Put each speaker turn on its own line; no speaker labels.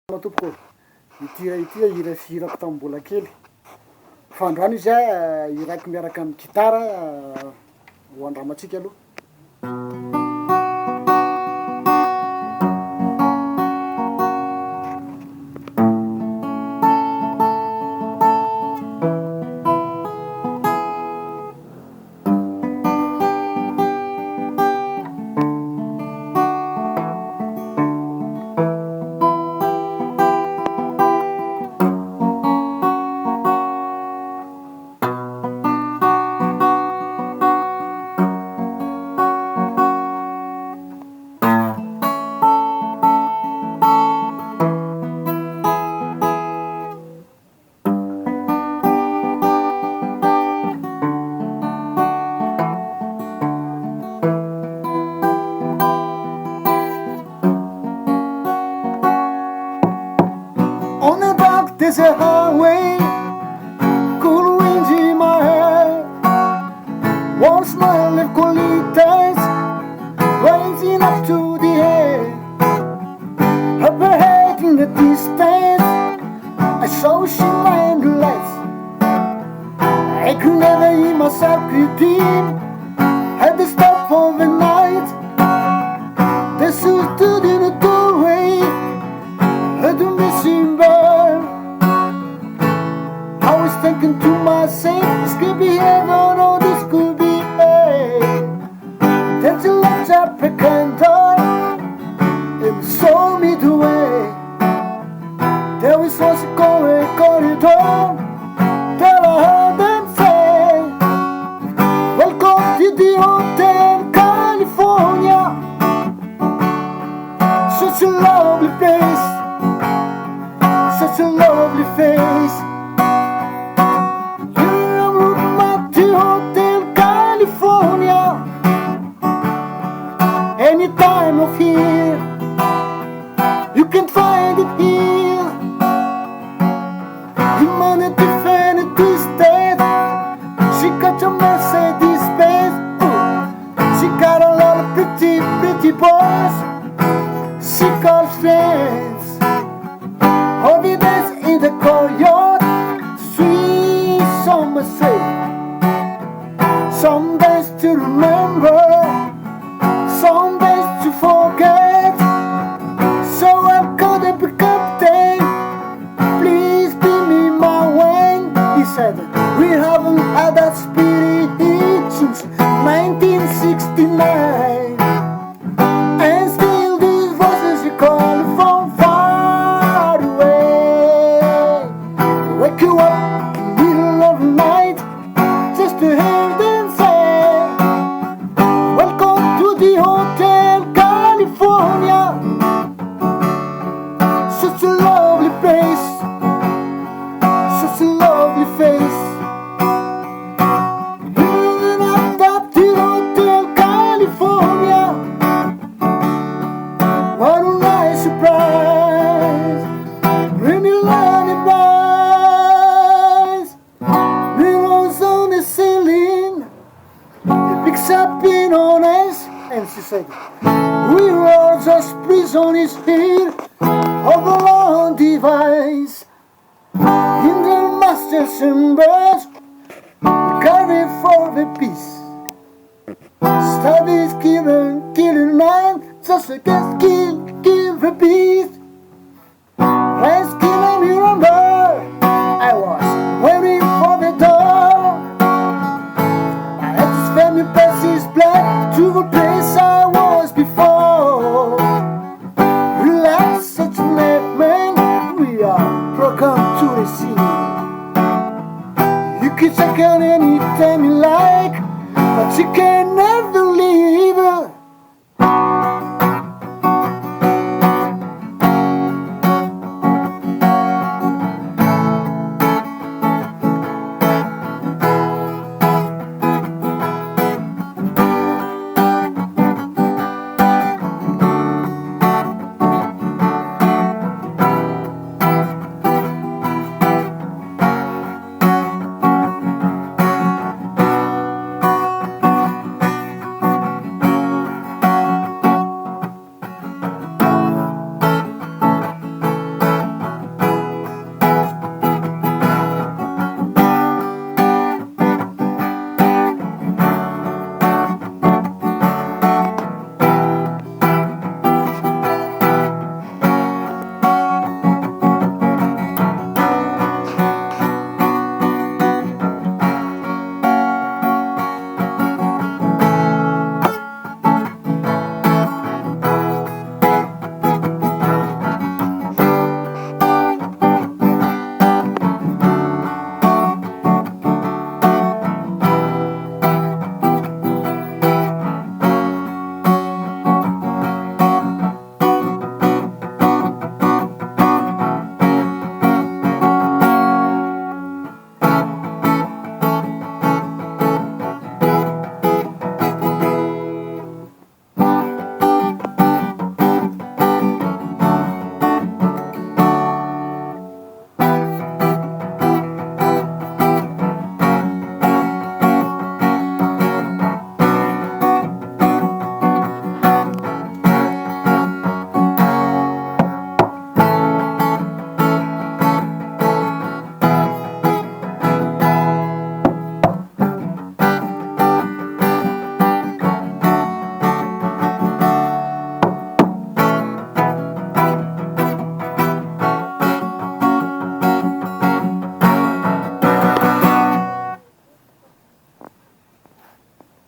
Tompoko ity hira fihirako tamin'ny mbola kely fa androany izy hirako miaraka amin'ny gitara ho andramatsika aloha.
On the dark desert highway, cool winds in my hair, warm smell of colitas rising up to the air. Up ahead in the distance, I saw she endless. I could never hear myself redeem. Had to stop for the night. The sun stood in the doorway. Heard the missing bird. I was thinking to myself, this could be heaven or this could be hell. Then she looked up a candle and saw me the way. There was once a corridor that I heard them say, welcome to the Hotel California. Such a lovely place, such a lovely face. Here I'm looking at the Hotel California. Any time of year, you can find it here. Humanity fan and twisted. She got a Mercedes Benz. She got a lot of pretty boys. She calls friends. Holidays in the courtyard, sweet summer say. Some days to remember, some days to forget. So I'm gonna be captain. Please be me my way. He said, we haven't had that spirit since 1969. And still these voices you call from far away. Wake you up in the middle of the night just to hear them say, welcome to the Hotel California. Such a lovely place, such a lovely face. Living up top to Hotel California. What a nice surprise. Really lullabies. Mirrors on the ceiling. He picks up in on us. And she said, we were just prisoners here of a long device. In the master's chambers, carry for the peace. Studies killing man, just against kill the beast.